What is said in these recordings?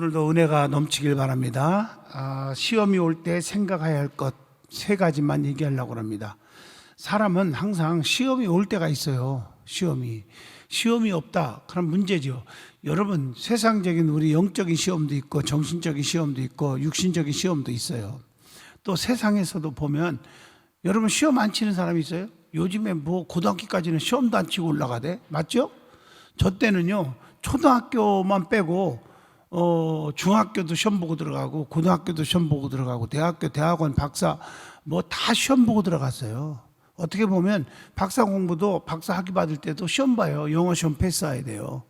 오늘도 은혜가 넘치길 바랍니다. 시험이 올 때 생각해야 할 것 세 가지만 얘기하려고 합니다. 사람은 항상 시험이 올 때가 있어요. 시험이 없다 그럼 문제죠. 여러분, 세상적인 우리 영적인 시험도 있고 정신적인 시험도 있고 육신적인 시험도 있어요. 또 세상에서도 보면 여러분, 시험 안 치는 사람이 있어요? 요즘에 뭐 고등학교까지는 시험도 안 치고 올라가대. 맞죠? 저 때는요, 초등학교만 빼고 중학교도 시험 보고 들어가고 고등학교도 시험 보고 들어가고 대학교, 대학원, 박사 뭐 다 시험 보고 들어갔어요. 어떻게 보면 박사 공부도, 박사 학위 받을 때도 시험 봐요. 영어 시험 패스해야 돼요.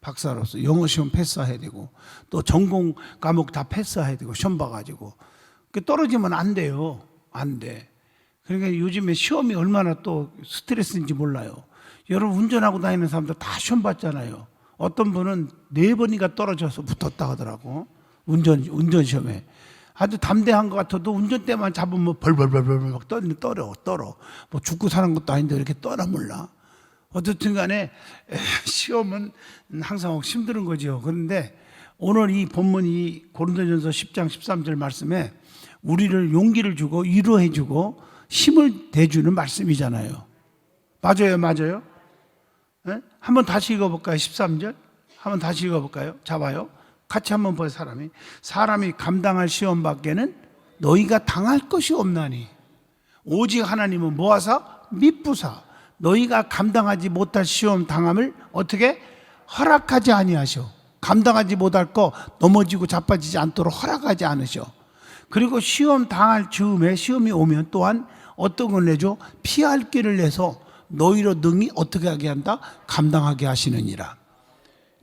박사로서 영어 시험 패스해야 되고 또 전공 과목 다 패스해야 되고 시험 봐가지고 떨어지면 안 돼요. 안 돼. 그러니까 요즘에 시험이 얼마나 또 스트레스인지 몰라요. 여러분, 운전하고 다니는 사람들 다 시험 봤잖아요. 어떤 분은 4번이가 떨어져서 붙었다 하더라고. 운전 시험에. 아주 담대한 것 같아도 운전대만 잡으면 벌벌벌벌 막 떨어. 뭐 죽고 사는 것도 아닌데 이렇게 떨어 몰라. 어쨌든 간에 시험은 항상 힘든 거죠. 그런데 오늘 이 본문이 고린도전서 10장 13절 말씀에 우리를 용기를 주고 위로해 주고 힘을 대주는 말씀이잖아요. 맞아요? 네? 한번 다시 읽어볼까요? 13절 한번 다시 읽어볼까요? 잡아요. 같이 한번 보여. 사람이 감당할 시험 밖에는 너희가 당할 것이 없나니 오직 하나님은 뭐하사? 미쁘사 너희가 감당하지 못할 시험 당함을 어떻게? 허락하지 아니하셔. 감당하지 못할 거 넘어지고 자빠지지 않도록 허락하지 않으셔. 그리고 시험 당할 즈음에 시험이 오면 또한 어떤 걸 내죠? 피할 길을 내서 너희로 능히 어떻게 하게 한다? 감당하게 하시느니라.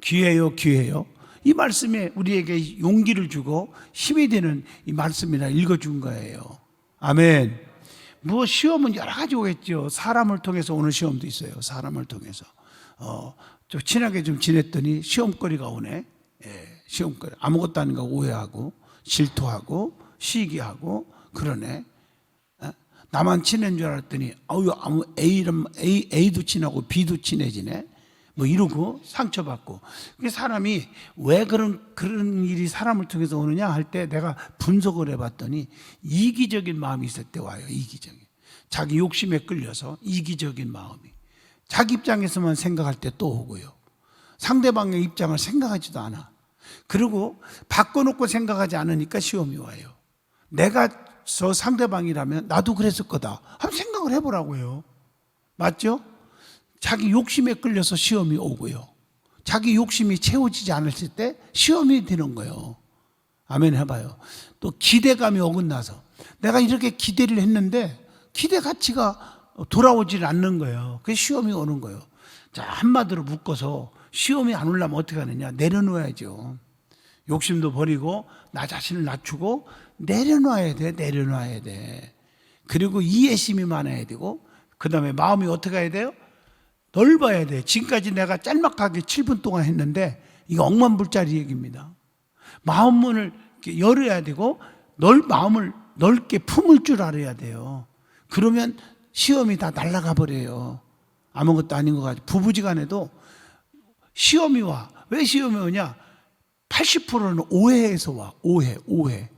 귀해요. 이 말씀에 우리에게 용기를 주고 힘이 되는 이 말씀이라 읽어준 거예요. 아멘. 뭐 시험은 여러 가지 오겠죠. 사람을 통해서 오는 시험도 있어요. 사람을 통해서 좀 친하게 좀 지냈더니 시험거리가 오네. 시험거리. 아무것도 아닌 거 오해하고 질투하고 시기하고 그러네. 나만 친한 줄 알았더니 A도 친하고 B도 친해지네. 뭐 이러고 상처받고. 사람이 왜 그런 일이 사람을 통해서 오느냐 할 때 내가 분석을 해봤더니 이기적인 마음이 있을 때 와요. 이기적인. 자기 욕심에 끌려서 이기적인 마음이. 자기 입장에서만 생각할 때 또 오고요. 상대방의 입장을 생각하지도 않아. 그리고 바꿔놓고 생각하지 않으니까 시험이 와요. 내가 저 상대방이라면 나도 그랬을 거다. 한번 생각을 해보라고요. 맞죠? 자기 욕심에 끌려서 시험이 오고요. 자기 욕심이 채워지지 않았을 때 시험이 되는 거예요. 아멘 해봐요. 또 기대감이 어긋나서 내가 이렇게 기대를 했는데 기대 가치가 돌아오질 않는 거예요. 그래서 시험이 오는 거예요. 자, 한마디로 묶어서 시험이 안 오려면 어떻게 하느냐? 내려놓아야죠. 욕심도 버리고 나 자신을 낮추고 내려놔야 돼. 그리고 이해심이 많아야 되고 그 다음에 마음이 어떻게 해야 돼요? 넓어야 돼. 지금까지 내가 짤막하게 7분 동안 했는데 이거 억만불짜리 얘기입니다. 마음문을 열어야 되고 마음을 넓게 품을 줄 알아야 돼요. 그러면 시험이 다 날아가 버려요. 아무것도 아닌 것 같아요. 부부지간에도 시험이 와. 왜 시험이 오냐? 80%는 오해에서 와. 오해.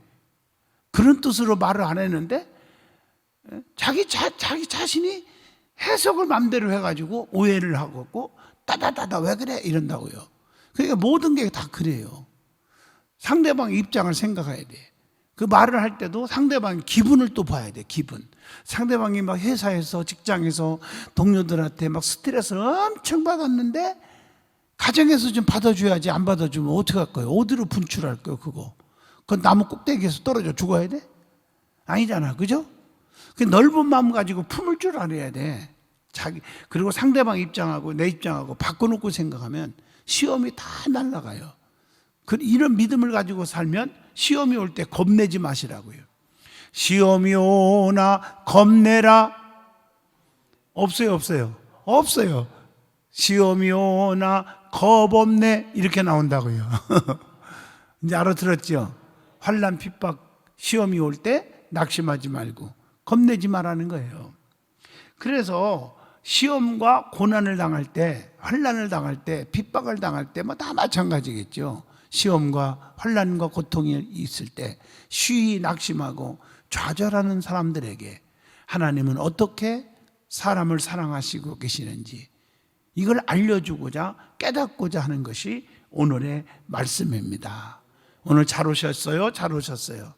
그런 뜻으로 말을 안 했는데 자기 자신이 해석을 맘대로 해가지고 오해를 하고 따다다다 왜 그래? 이런다고요. 그러니까 모든 게 다 그래요. 상대방의 입장을 생각해야 돼. 그 말을 할 때도 상대방의 기분을 또 봐야 돼. 기분. 상대방이 막 회사에서 직장에서 동료들한테 막 스트레스를 엄청 받았는데 가정에서 좀 받아줘야지. 안 받아주면 어떻게 할 거예요? 어디로 분출할 거예요? 그건 나무 꼭대기에서 떨어져 죽어야 돼? 아니잖아. 그죠? 그 넓은 마음 가지고 품을 줄 알아야 돼. 그리고 상대방 입장하고 내 입장하고 바꿔놓고 생각하면 시험이 다 날아가요. 이런 믿음을 가지고 살면 시험이 올 때 겁내지 마시라고요. 시험이 오나 겁내라. 없어요. 시험이 오나 겁 없네. 이렇게 나온다고요. 이제 알아들었죠? 환난 핍박 시험이 올 때 낙심하지 말고 겁내지 말라는 거예요. 그래서 시험과 고난을 당할 때, 환난을 당할 때, 핍박을 당할 때 뭐 다 마찬가지겠죠. 시험과 환난과 고통이 있을 때 쉬이 낙심하고 좌절하는 사람들에게 하나님은 어떻게 사람을 사랑하시고 계시는지 이걸 알려주고자 깨닫고자 하는 것이 오늘의 말씀입니다. 오늘 잘 오셨어요? 잘 오셨어요.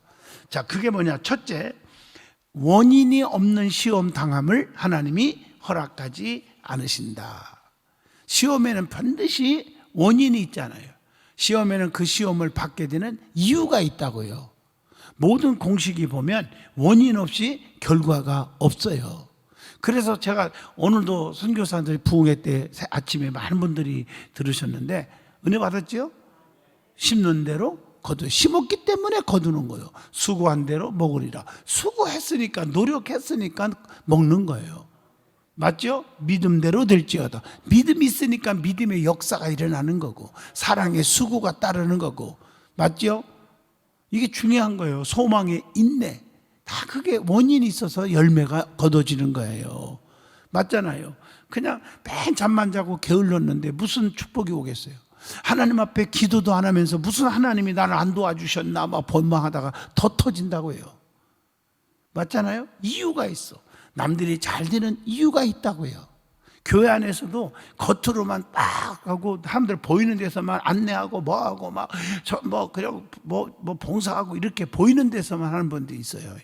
자, 그게 뭐냐? 첫째, 원인이 없는 시험 당함을 하나님이 허락하지 않으신다. 시험에는 반드시 원인이 있잖아요. 시험에는 그 시험을 받게 되는 이유가 있다고요. 모든 공식이 보면 원인 없이 결과가 없어요. 그래서 제가 오늘도 선교사들이 부흥회 때 아침에 많은 분들이 들으셨는데 은혜 받았죠? 심는 대로 심었기 때문에 거두는 거예요. 수고한 대로 먹으리라. 수고했으니까, 노력했으니까 먹는 거예요. 맞죠? 믿음대로 될지어다. 믿음이 있으니까 믿음의 역사가 일어나는 거고, 사랑의 수고가 따르는 거고, 맞죠? 이게 중요한 거예요. 소망의 인내. 다 그게 원인이 있어서 열매가 거둬지는 거예요. 맞잖아요. 그냥 맨 잠만 자고 게을렀는데 무슨 축복이 오겠어요? 하나님 앞에 기도도 안 하면서 무슨 하나님이 나를 안 도와주셨나 막 번망하다가 더 터진다고요. 맞잖아요. 이유가 있어. 남들이 잘 되는 이유가 있다고요. 교회 안에서도 겉으로만 딱 하고 사람들 보이는 데서만 안내하고 뭐하고 그냥 봉사하고 이렇게 보이는 데서만 하는 분들이 있어요.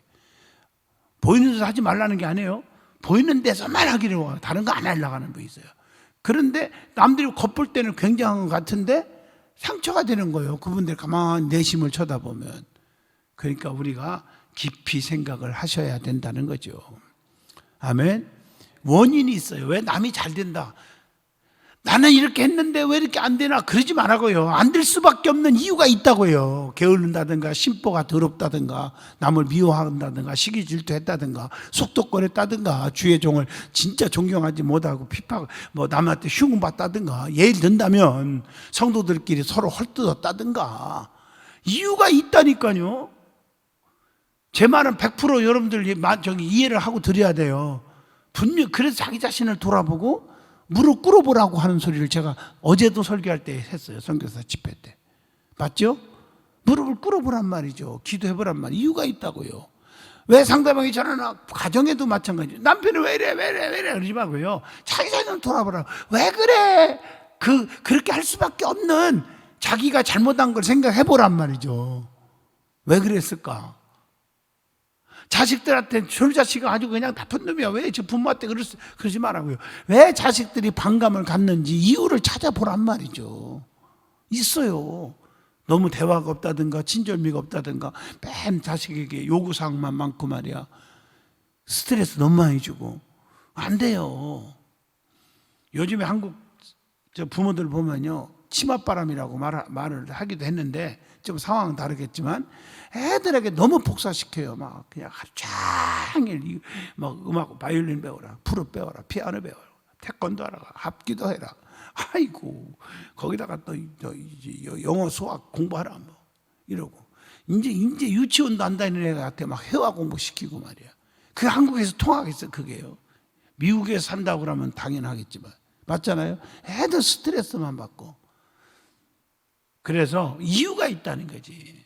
보이는 데서 하지 말라는 게 아니에요. 보이는 데서만 하기를 원해요. 다른 거 안 하려고 하는 분이 있어요. 그런데 남들이 겉볼 때는 굉장한 것 같은데 상처가 되는 거예요. 그분들 가만히 내심을 쳐다보면. 그러니까 우리가 깊이 생각을 하셔야 된다는 거죠. 아멘. 원인이 있어요. 왜 남이 잘 된다, 나는 이렇게 했는데 왜 이렇게 안 되나, 그러지 말라고요. 안 될 수밖에 없는 이유가 있다고요. 게으른다든가 심보가 더럽다든가 남을 미워한다든가 시기 질투했다든가 속독거렸다든가 주의 종을 진짜 존경하지 못하고 피파 남한테 흉받다든가 예를 든다면 성도들끼리 서로 헐뜯었다든가 이유가 있다니까요. 제 말은 100% 여러분들 이해를 하고 드려야 돼요. 분명. 그래서 자기 자신을 돌아보고 무릎 꿇어보라고 하는 소리를 제가 어제도 설교할 때 했어요. 선교사 집회 때. 맞죠? 무릎을 꿇어보란 말이죠. 기도해보란 말. 이유가 있다고요. 왜 상대방이 전화나 가정에도 마찬가지죠. 남편이 왜 이래 그러지 말고요. 자기 자신을 돌아보라. 왜 그래? 그렇게 할 수밖에 없는 자기가 잘못한 걸 생각해보란 말이죠. 왜 그랬을까? 자식들한테 저 자식은 아주 그냥 나쁜 놈이야. 왜 저 부모한테 그러지 말라고요. 왜 자식들이 반감을 갖는지 이유를 찾아보란 말이죠. 있어요. 너무 대화가 없다든가 친절미가 없다든가 맨 자식에게 요구사항만 많고 말이야. 스트레스 너무 많이 주고 안 돼요. 요즘에 한국 부모들 보면요, 치맛바람이라고 말을 하기도 했는데 좀 상황은 다르겠지만 애들에게 너무 복사시켜요. 막 그냥 하루 종일 막 음악 바이올린 배워라, 플룻 배워라, 피아노 배워라, 태권도 하라, 합기도 해라. 아이고 거기다가 또 영어 수학 공부하라 뭐 이러고 이제 유치원도 안 다니는 애한테 막 회화 공부 시키고 말이야. 그게 한국에서 통하겠어? 그게요. 미국에 산다고 그러면 당연하겠지만 맞잖아요. 애들 스트레스만 받고. 그래서 이유가 있다는 거지.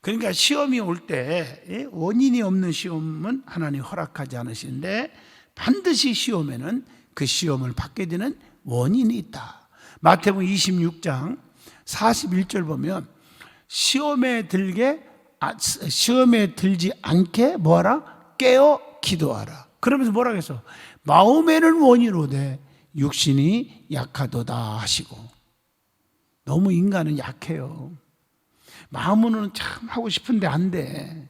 그러니까 시험이 올 때 원인이 없는 시험은 하나님 허락하지 않으시는데 반드시 시험에는 그 시험을 받게 되는 원인이 있다. 마태복음 26장 41절 보면 시험에 들지 않게 뭐하라? 깨어 기도하라. 그러면서 뭐라고 했어? 마음에는 원이로되 육신이 약하도다 하시고. 너무 인간은 약해요. 마음으로는 참 하고 싶은데 안 돼.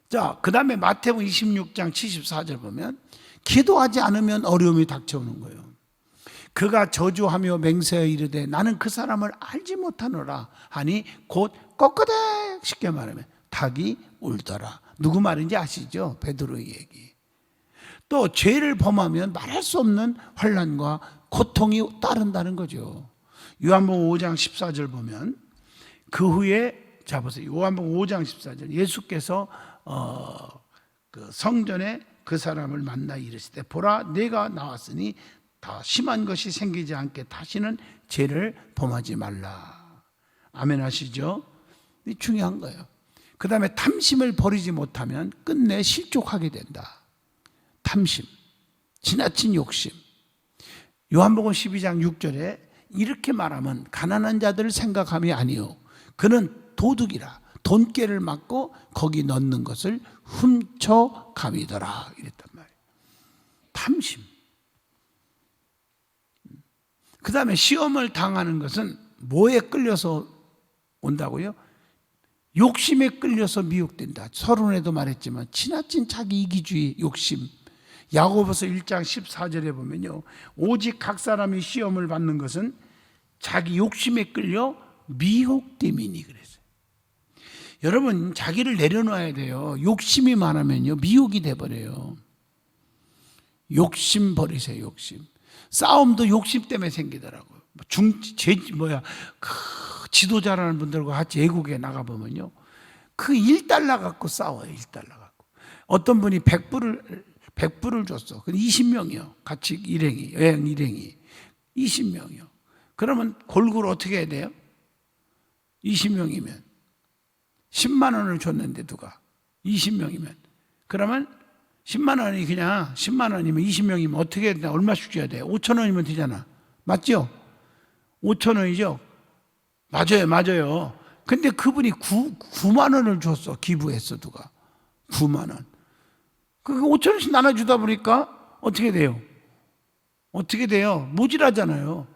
자, 그 다음에 마태복음 26장 74절 보면 기도하지 않으면 어려움이 닥쳐오는 거예요. 그가 저주하며 맹세하여 이르되 나는 그 사람을 알지 못하노라 하니 곧 꺾어대, 쉽게 말하면 닭이 울더라. 누구 말인지 아시죠? 베드로의 얘기. 또 죄를 범하면 말할 수 없는 환난과 고통이 따른다는 거죠. 요한복음 5장 14절 보면 그 후에, 자 보세요. 요한복음 5장 14절 예수께서 그 성전에 그 사람을 만나 이르시되 보라 내가 나왔으니 더 심한 것이 생기지 않게 다시는 죄를 범하지 말라. 아멘 하시죠? 이 중요한 거예요. 그 다음에 탐심을 버리지 못하면 끝내 실족하게 된다. 탐심, 지나친 욕심. 요한복음 12장 6절에 이렇게 말하면 가난한 자들을 생각함이 아니요 그는 도둑이라 돈깨를 맞고 거기 넣는 것을 훔쳐감이더라 이랬단 말이에요. 탐심. 그 다음에 시험을 당하는 것은 뭐에 끌려서 온다고요? 욕심에 끌려서 미혹된다. 서론에도 말했지만 지나친 자기 이기주의 욕심. 야고보서 1장 14절에 보면요, 오직 각 사람이 시험을 받는 것은 자기 욕심에 끌려 미혹됨이니 그랬어요. 여러분 자기를 내려놔야 돼요. 욕심이 많으면요 미혹이 돼버려요. 욕심 버리세요. 욕심. 싸움도 욕심 때문에 생기더라고요. 지도자라는 분들과 같이 외국에 나가보면요 그 1달러 갖고 싸워요. 1달러 갖고. 어떤 분이 100불을 줬어. 20명이요. 같이 여행 일행이 20명이요. 그러면 골고루 어떻게 해야 돼요? 20명이면 10만 원을 줬는데 누가 20명이면 그러면 10만 원이 그냥 10만 원이면 20명이면 어떻게 해야 되나? 얼마씩 줘야 돼요? 5천 원이면 되잖아. 맞죠? 5천 원이죠? 맞아요. 근데 그분이 9만 원을 줬어. 기부했어. 누가 9만 원. 그 5천 원씩 나눠주다 보니까 어떻게 돼요? 모질하잖아요.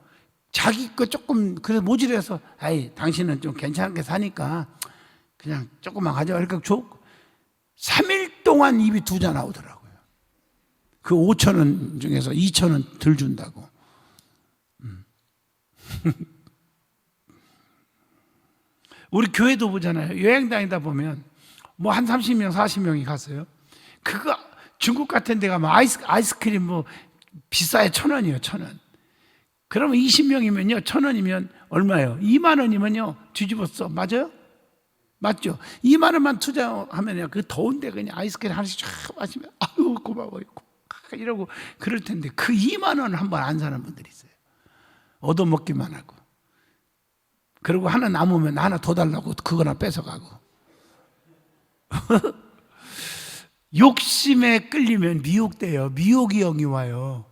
자기 거 조금 그래서 모질해서 당신은 좀 괜찮게 사니까 그냥 조금만 가져가. 그러니까 3일 동안 입이 두 자 나오더라고요. 그 5천 원 중에서 2천 원 덜 준다고. 우리 교회도 보잖아요. 여행 다니다 보면 뭐 한 30명 40명이 갔어요. 그거 중국 같은 데 가면 아이스크림 뭐 비싸야 1,000원이에요. 1,000원. 그러면 20명이면요 1,000원이면 얼마예요? 2만 원이면요 뒤집었어. 맞아요? 맞죠? 2만 원만 투자하면요 그 더운데 그냥 아이스크림 하나씩 쫙 마시면 아유 고마워요 이러고 그럴 텐데 그 2만 원 한 번 안 사는 분들이 있어요. 얻어먹기만 하고. 그리고 하나 남으면 하나 더 달라고 그거나 뺏어가고. 욕심에 끌리면 미혹돼요. 미혹이 영이 와요.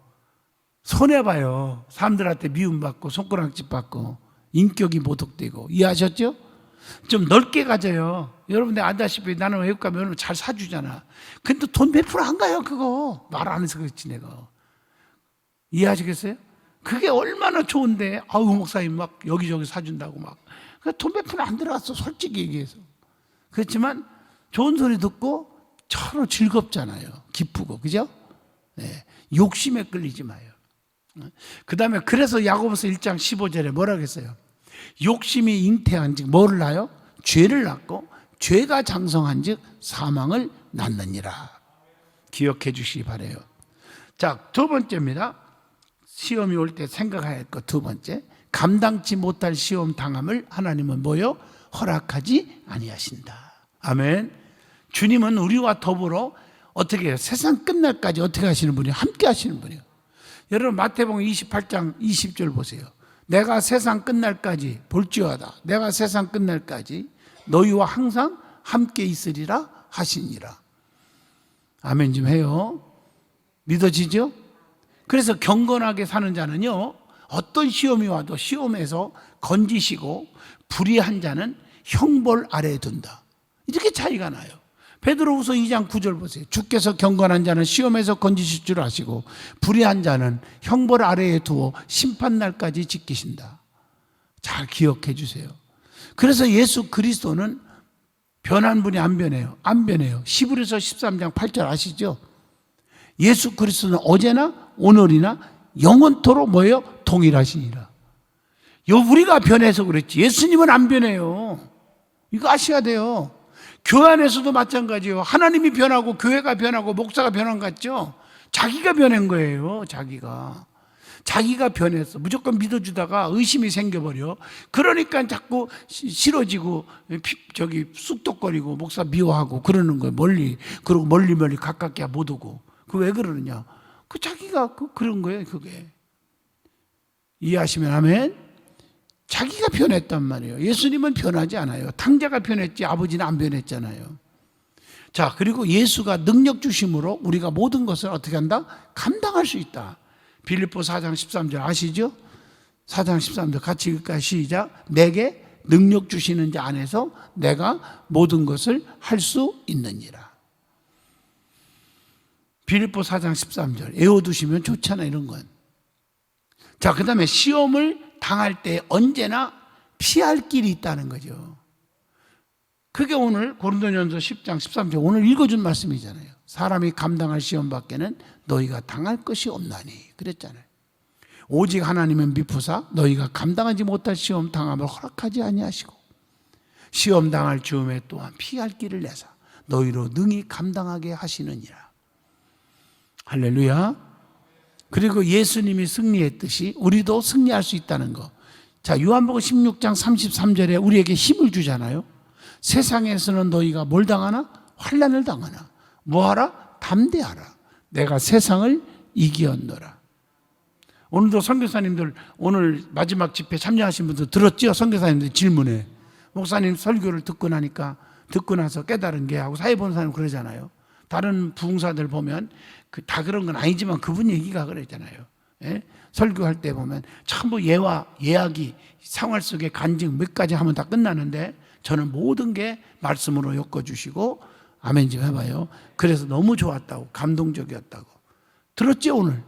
손해봐요. 사람들한테 미움받고 손가락질 받고 인격이 모독되고. 이해하셨죠? 좀 넓게 가져요. 여러분들 알다시피 나는 외국 가면 잘 사주잖아. 근데 돈 몇 프로 안 가요 그거. 말 안 해서 그렇지 내가. 이해하시겠어요? 그게 얼마나 좋은데 아우 목사님 막 여기저기 사준다고 막 돈 몇 푼 안 들어갔어 솔직히 얘기해서. 그렇지만 좋은 소리 듣고 서로 즐겁잖아요. 기쁘고 그죠? 네. 욕심에 끌리지 마요. 그 다음에 그래서 야고보서 1장 15절에 뭐라고 했어요? 욕심이 잉태한 즉 뭐를 낳아요? 죄를 낳고 죄가 장성한 즉 사망을 낳느니라. 기억해 주시기 바라요. 자, 두 번째입니다. 시험이 올 때 생각해야 할 것 두 번째, 감당치 못할 시험 당함을 하나님은 뭐요? 허락하지 아니하신다. 아멘. 주님은 우리와 더불어 어떻게 해요? 세상 끝날까지 어떻게 하시는 분이에요? 함께 하시는 분이에요. 여러분 마태복음 28장 20절 보세요. 내가 세상 끝날까지 볼지어다 내가 세상 끝날까지 너희와 항상 함께 있으리라 하시니라. 아멘 좀 해요. 믿어지죠? 그래서 경건하게 사는 자는요 어떤 시험이 와도 시험에서 건지시고 불의한 자는 형벌 아래에 둔다. 이렇게 차이가 나요. 베드로후서 2장 9절 보세요. 주께서 경건한 자는 시험에서 건지실 줄 아시고 불의한 자는 형벌 아래에 두어 심판날까지 지키신다. 잘 기억해 주세요. 그래서 예수 그리스도는 변한 분이 안 변해요. 안 변해요. 히브리서 13장 8절 아시죠? 예수 그리스도는 어제나 오늘이나 영원토록 뭐예요? 동일하시니라. 우리가 변해서 그랬지 예수님은 안 변해요. 이거 아셔야 돼요. 교회 안에서도 마찬가지예요. 하나님이 변하고 교회가 변하고 목사가 변한 것 같죠? 자기가 변한 거예요. 자기가 변했어. 무조건 믿어주다가 의심이 생겨버려. 그러니까 자꾸 싫어지고 쑥덕거리고 목사 미워하고 그러는 거예요. 그리고 멀리 가깝게 못 오고. 그 왜 그러느냐? 자기가 그런 거예요. 그게 이해하시면 아멘. 자기가 변했단 말이에요. 예수님은 변하지 않아요. 탕자가 변했지 아버지는 안 변했잖아요. 자, 그리고 예수가 능력 주심으로 우리가 모든 것을 어떻게 한다? 감당할 수 있다. 빌립보 4장 13절 아시죠? 4장 13절 같이 읽을까요? 시작. 내게 능력 주시는 자 안에서 내가 모든 것을 할 수 있느니라. 빌립보 4장 13절 외워두시면 좋잖아 이런 건. 자, 그 다음에 시험을 당할 때 언제나 피할 길이 있다는 거죠. 그게 오늘 고린도전서 10장 13절 오늘 읽어준 말씀이잖아요. 사람이 감당할 시험 밖에는 너희가 당할 것이 없나니 그랬잖아요. 오직 하나님은 미푸사 너희가 감당하지 못할 시험 당함을 허락하지 아니하시고 시험 당할 즈음에 또한 피할 길을 내사 너희로 능히 감당하게 하시느니라. 할렐루야. 그리고 예수님이 승리했듯이 우리도 승리할 수 있다는 거. 자, 요한복음 16장 33절에 우리에게 힘을 주잖아요. 세상에서는 너희가 뭘 당하나? 환난을 당하나. 뭐하라? 담대하라. 내가 세상을 이기었노라. 오늘도 선교사님들 오늘 마지막 집회 참여하신 분들 들었죠? 선교사님들 질문에. 목사님 설교를 듣고 나서 깨달은 게 하고 사회 보는 사람 그러잖아요. 다른 부흥사들 보면 다 그런 건 아니지만 그분 얘기가 그랬잖아요. 예? 설교할 때 보면 전부 예와 예약이 생활 속의 간증 몇 가지 하면 다 끝나는데 저는 모든 게 말씀으로 엮어주시고 아멘 좀 해봐요. 그래서 너무 좋았다고 감동적이었다고 들었죠 오늘?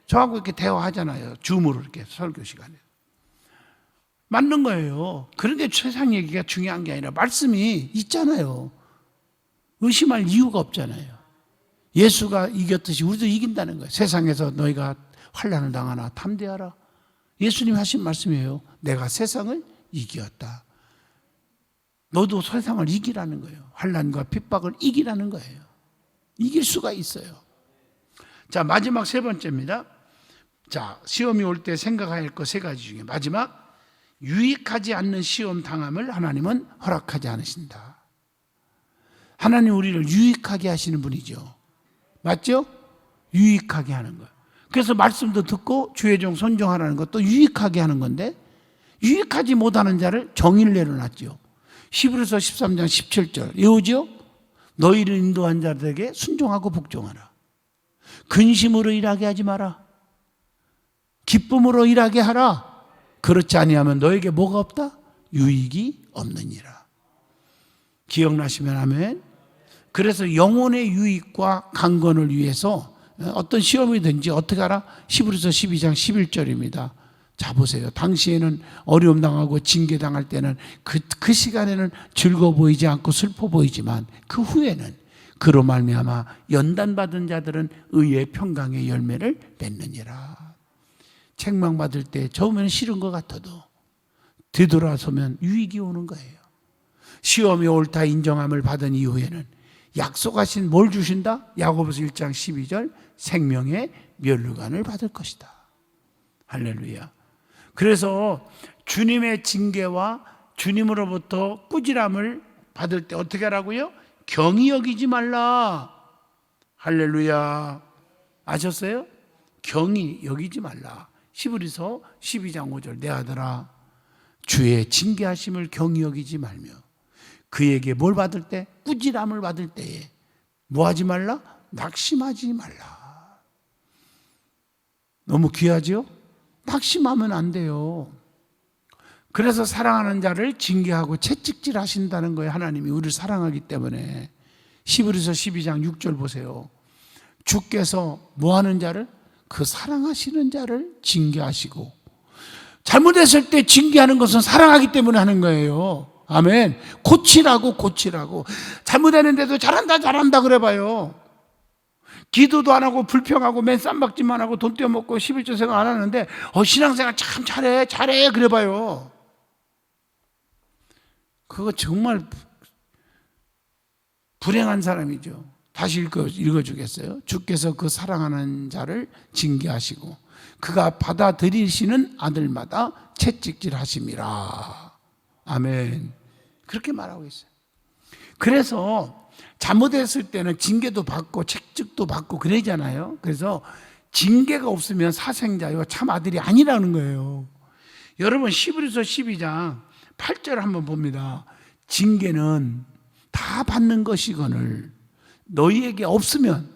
저하고 이렇게 대화하잖아요. 줌으로 이렇게 설교 시간에. 맞는 거예요. 그런 게 세상 얘기가 중요한 게 아니라 말씀이 있잖아요. 의심할 이유가 없잖아요. 예수가 이겼듯이 우리도 이긴다는 거예요. 세상에서 너희가 환난을 당하나 담대하라. 예수님 하신 말씀이에요. 내가 세상을 이기었다. 너도 세상을 이기라는 거예요. 환난과 핍박을 이기라는 거예요. 이길 수가 있어요. 자, 마지막 세 번째입니다. 자, 시험이 올 때 생각해야 할 것 세 가지 중에 마지막, 유익하지 않는 시험 당함을 하나님은 허락하지 않으신다. 하나님 우리를 유익하게 하시는 분이죠. 맞죠? 유익하게 하는 거예요. 그래서 말씀도 듣고 주의 종 순종하라는 것도 유익하게 하는 건데 유익하지 못하는 자를 정의를 내려놨죠. 히브리서 13장 17절 외우죠? 너희를 인도한 자들에게 순종하고 복종하라. 근심으로 일하게 하지 마라. 기쁨으로 일하게 하라. 그렇지 아니하면 너에게 뭐가 없다? 유익이 없느니라. 기억나시면 아멘. 그래서 영혼의 유익과 강건을 위해서 어떤 시험이든지 어떻게 하라? 히브리서 12장 11절입니다. 자 보세요. 당시에는 어려움 당하고 징계 당할 때는 그 시간에는 즐거워 보이지 않고 슬퍼 보이지만 그 후에는 그로 말미암아 연단받은 자들은 의의 평강의 열매를 맺느니라. 책망받을 때 처음에는 싫은 것 같아도 되돌아서면 유익이 오는 거예요. 시험이 옳다 인정함을 받은 이후에는 약속하신 뭘 주신다? 야고보서 1장 12절 생명의 면류관을 받을 것이다. 할렐루야. 그래서 주님의 징계와 주님으로부터 꾸지람을 받을 때 어떻게 하라고요? 경히 여기지 말라. 할렐루야. 아셨어요? 경히 여기지 말라. 히브리서 12장 5절 내 아들아 주의 징계하심을 경히 여기지 말며 그에게 뭘 받을 때? 꾸지람을 받을 때에 뭐 하지 말라? 낙심하지 말라. 너무 귀하죠? 낙심하면 안 돼요. 그래서 사랑하는 자를 징계하고 채찍질 하신다는 거예요. 하나님이 우리를 사랑하기 때문에. 히브리서 12장 6절 보세요. 주께서 뭐 하는 자를? 그 사랑하시는 자를 징계하시고 잘못했을 때 징계하는 것은 사랑하기 때문에 하는 거예요. 아멘. 고치라고 잘못했는데도 잘한다 그래봐요. 기도도 안 하고 불평하고 맨 쌈박질만 하고 돈 떼어먹고 11조 생각 안 하는데 신앙생활 참 잘해 그래봐요. 그거 정말 불행한 사람이죠. 다시 읽어주겠어요? 주께서 그 사랑하는 자를 징계하시고 그가 받아들이시는 아들마다 채찍질 하심이라. 아멘. 그렇게 말하고 있어요. 그래서 잘못했을 때는 징계도 받고 채찍도 받고 그러잖아요. 그래서 징계가 없으면 사생자요 참 아들이 아니라는 거예요. 여러분 히브리서 12장 8절 한번 봅니다. 징계는 다 받는 것이거늘 너희에게 없으면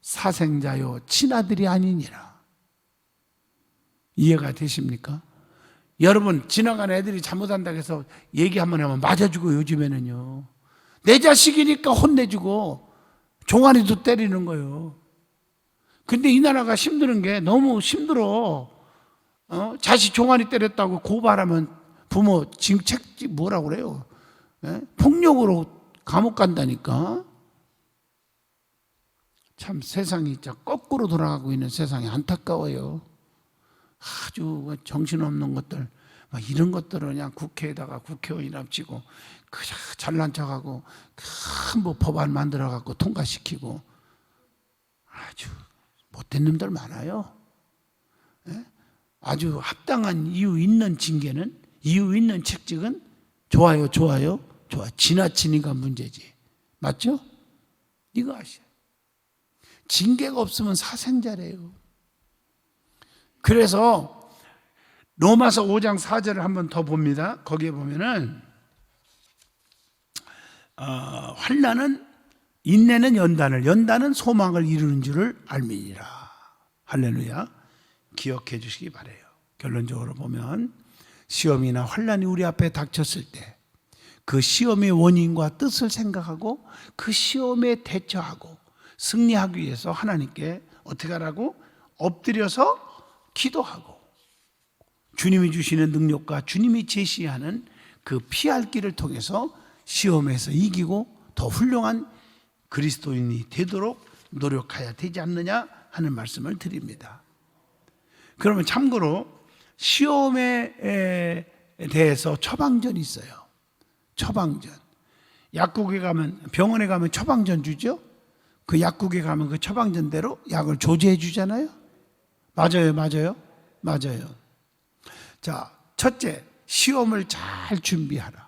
사생자요 친아들이 아니니라. 이해가 되십니까? 여러분 지나가는 애들이 잘못한다고 해서 얘기 한번 하면 맞아주고, 요즘에는요 내 자식이니까 혼내주고 종아리도 때리는 거예요. 근데 이 나라가 힘드는 게 너무 힘들어. 자식 종아리 때렸다고 고발하면 부모 징책 뭐라고 그래요? 폭력으로 감옥 간다니까. 참 세상이 진짜 거꾸로 돌아가고 있는 세상이 안타까워요. 아주 정신없는 것들, 막 이런 것들을 그냥 국회에다가 국회의원이 납치고 그냥 잘난 척하고 큰 뭐 법안 만들어 갖고 통과시키고 아주 못된 놈들 많아요. 아주 합당한 이유 있는 징계는, 이유 있는 책직은 좋아요. 지나치니까 문제지. 맞죠? 이거 아셔요. 징계가 없으면 사생자래요. 그래서 로마서 5장 4절을 한번 더 봅니다. 거기에 보면은 환난은 인내는 연단은 소망을 이루는 줄을 알미니라. 할렐루야. 기억해 주시기 바라요. 결론적으로 보면 시험이나 환난이 우리 앞에 닥쳤을 때 그 시험의 원인과 뜻을 생각하고 그 시험에 대처하고 승리하기 위해서 하나님께 어떻게 하라고? 엎드려서 기도하고 주님이 주시는 능력과 주님이 제시하는 그 피할 길을 통해서 시험에서 이기고 더 훌륭한 그리스도인이 되도록 노력해야 되지 않느냐 하는 말씀을 드립니다. 그러면 참고로 시험에 대해서 처방전이 있어요. 처방전. 약국에 가면, 병원에 가면 처방전 주죠. 그 약국에 가면 그 처방전대로 약을 조제해 주잖아요. 맞아요. 자, 첫째, 시험을 잘 준비하라.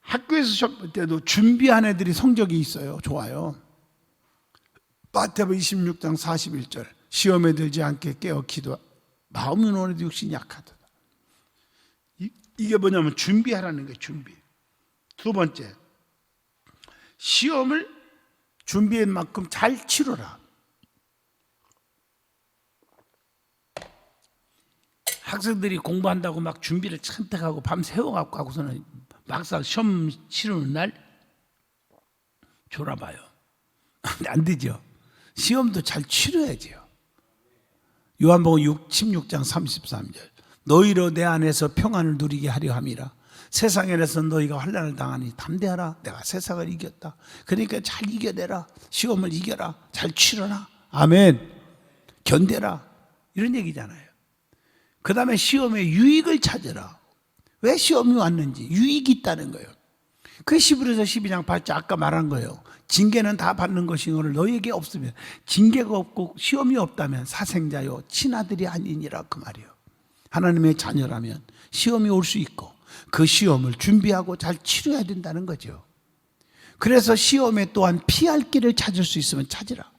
학교에서 시험 볼 때도 준비한 애들이 성적이 있어요. 좋아요. 마태복음 26장 41절 시험에 들지 않게 깨어 기도 마음은 원해도 육신이 약하다. 이게 뭐냐면 준비하라는 거예요. 준비. 두 번째, 시험을 준비한 만큼 잘 치러라. 학생들이 공부한다고 막 준비를 찬뜩하고 밤 새워갖고 하고서는 막상 시험 치르는 날 졸아봐요. 안 되죠. 시험도 잘 치러야죠. 요한복음 16장 33절 너희로 내 안에서 평안을 누리게 하려 함이라. 세상에서 너희가 환난을 당하니 담대하라. 내가 세상을 이겼다. 그러니까 잘 이겨내라. 시험을 이겨라. 잘 치러라. 아멘. 견뎌라. 이런 얘기잖아요. 그 다음에 시험의 유익을 찾으라. 왜 시험이 왔는지 유익이 있다는 거예요. 그 히브리서 12장 8절 아까 말한 거예요. 징계는 다 받는 것이거늘 너희에게 없으면, 징계가 없고 시험이 없다면 사생자요 친아들이 아니니라 그 말이에요. 하나님의 자녀라면 시험이 올 수 있고 그 시험을 준비하고 잘 치러야 된다는 거죠. 그래서 시험에 또한 피할 길을 찾을 수 있으면 찾으라.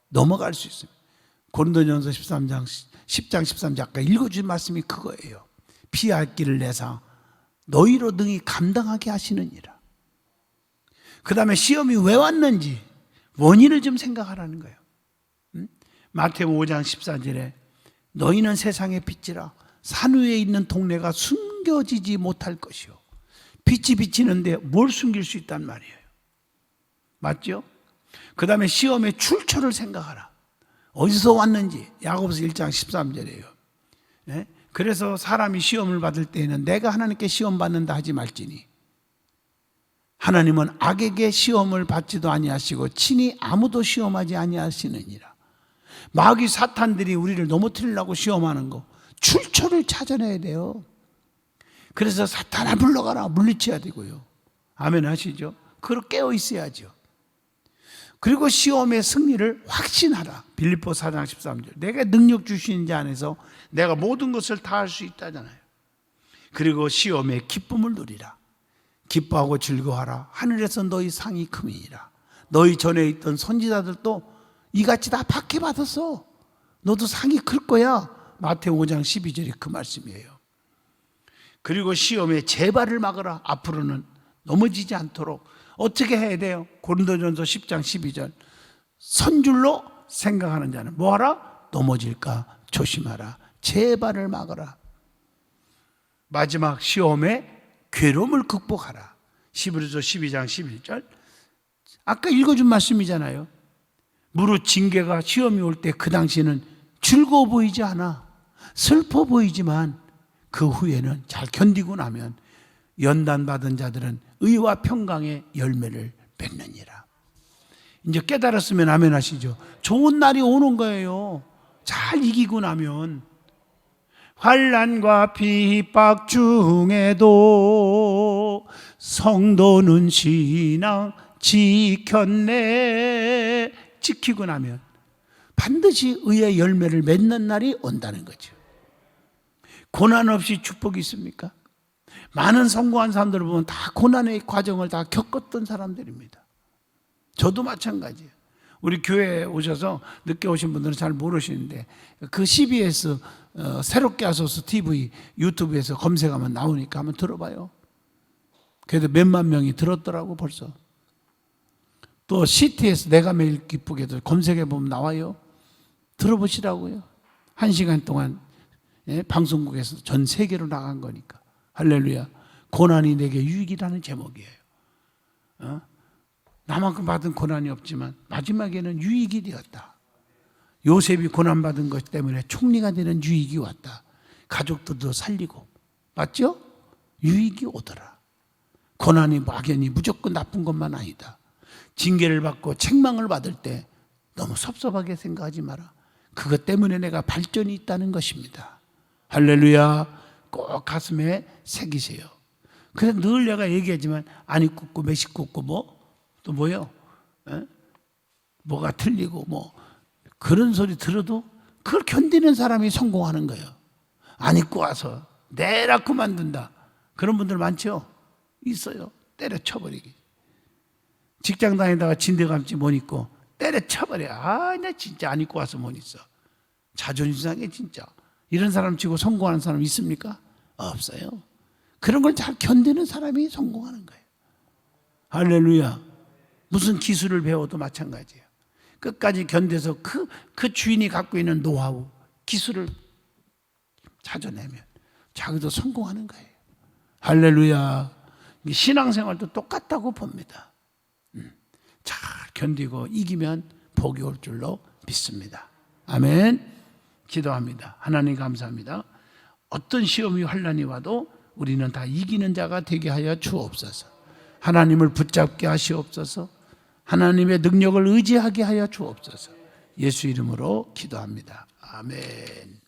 넘어갈 수 있으면. 고린도전서 10장 13절 아까 읽어준 말씀이 그거예요. 피할 길을 내사 너희로 능히 감당하게 하시느니라. 그 다음에 시험이 왜 왔는지 원인을 좀 생각하라는 거예요. 마태복음 5장 14절에 너희는 세상의 빛이라 산 위에 있는 동네가 숨겨지지 못할 것이요. 빛이 비치는데 뭘 숨길 수 있단 말이에요. 맞죠? 그 다음에 시험의 출처를 생각하라. 어디서 왔는지. 야고보서 1장 13절이에요. 네? 그래서 사람이 시험을 받을 때에는 내가 하나님께 시험 받는다 하지 말지니 하나님은 악에게 시험을 받지도 아니하시고 친히 아무도 시험하지 아니하시느니라. 마귀 사탄들이 우리를 넘어뜨리려고 시험하는 거 출처를 찾아내야 돼요. 그래서 사탄아 물러가라 물리쳐야 되고요. 아멘 하시죠? 그걸 깨어 있어야죠. 그리고 시험의 승리를 확신하라. 빌립보 4장 13절 내가 능력 주시는 자 안에서 내가 모든 것을 다 할 수 있다잖아요. 그리고 시험의 기쁨을 누리라. 기뻐하고 즐거워하라. 하늘에서 너희 상이 큼이니라. 너희 전에 있던 선지자들도 이같이 다 박해받았어. 너도 상이 클 거야. 마태오 5장 12절이 그 말씀이에요. 그리고 시험에 재발을 막으라. 앞으로는 넘어지지 않도록 어떻게 해야 돼요? 고린도전서 10장 12절. 선줄로 생각하는 자는 뭐하라? 넘어질까 조심하라. 재발을 막으라. 마지막 시험에 괴로움을 극복하라. 히브리서 12장 11절. 아까 읽어준 말씀이잖아요. 무릇 징계가 시험이 올 때 그 당시는 즐거워 보이지 않아. 슬퍼 보이지만 그 후에는 잘 견디고 나면 연단받은 자들은 의와 평강의 열매를 맺느니라. 이제 깨달았으면 아멘 하시죠. 좋은 날이 오는 거예요. 잘 이기고 나면. 환난과 핍박 중에도 성도는 신앙 지켰네. 지키고 나면 반드시 의의 열매를 맺는 날이 온다는 거죠. 고난 없이 축복이 있습니까? 많은 성공한 사람들을 보면 다 고난의 과정을 다 겪었던 사람들입니다. 저도 마찬가지예요. 우리 교회에 오셔서 늦게 오신 분들은 잘 모르시는데 그 CBS 새롭게 하소서 TV 유튜브에서 검색하면 나오니까 한번 들어봐요. 그래도 몇만 명이 들었더라고 벌써. 또 CT에서 내가 매일 기쁘게도 검색해 보면 나와요. 들어보시라고요. 1시간 동안 방송국에서 전 세계로 나간 거니까. 할렐루야. 고난이 내게 유익이라는 제목이에요. 나만큼 받은 고난이 없지만 마지막에는 유익이 되었다. 요셉이 고난받은 것 때문에 총리가 되는 유익이 왔다. 가족들도 살리고. 맞죠? 유익이 오더라. 고난이 막연히 무조건 나쁜 것만 아니다. 징계를 받고 책망을 받을 때 너무 섭섭하게 생각하지 마라. 그것 때문에 내가 발전이 있다는 것입니다. 할렐루야. 꼭 가슴에 새기세요. 그래서 늘 내가 얘기하지만 안이 굽고 매시 굽고 또 뭐요? 뭐가 틀리고 그런 소리 들어도 그걸 견디는 사람이 성공하는 거예요. 안 입고 와서 내라 그만둔다. 그런 분들 많죠? 있어요. 때려쳐버리기. 직장 다니다가 진대감지 못 입고 때려쳐버려. 나 진짜 안 입고 와서 못 있어. 자존심 상해 진짜. 이런 사람 치고 성공하는 사람 있습니까? 없어요. 그런 걸 잘 견디는 사람이 성공하는 거예요. 할렐루야. 무슨 기술을 배워도 마찬가지예요. 끝까지 견뎌서 그 주인이 갖고 있는 노하우, 기술을 찾아내면 자기도 성공하는 거예요. 할렐루야. 신앙생활도 똑같다고 봅니다. 잘 견디고 이기면 복이 올 줄로 믿습니다. 아멘. 기도합니다. 하나님 감사합니다. 어떤 시험이 환난이 와도 우리는 다 이기는 자가 되게 하여 주옵소서. 하나님을 붙잡게 하시옵소서. 하나님의 능력을 의지하게 하여 주옵소서. 예수 이름으로 기도합니다. 아멘.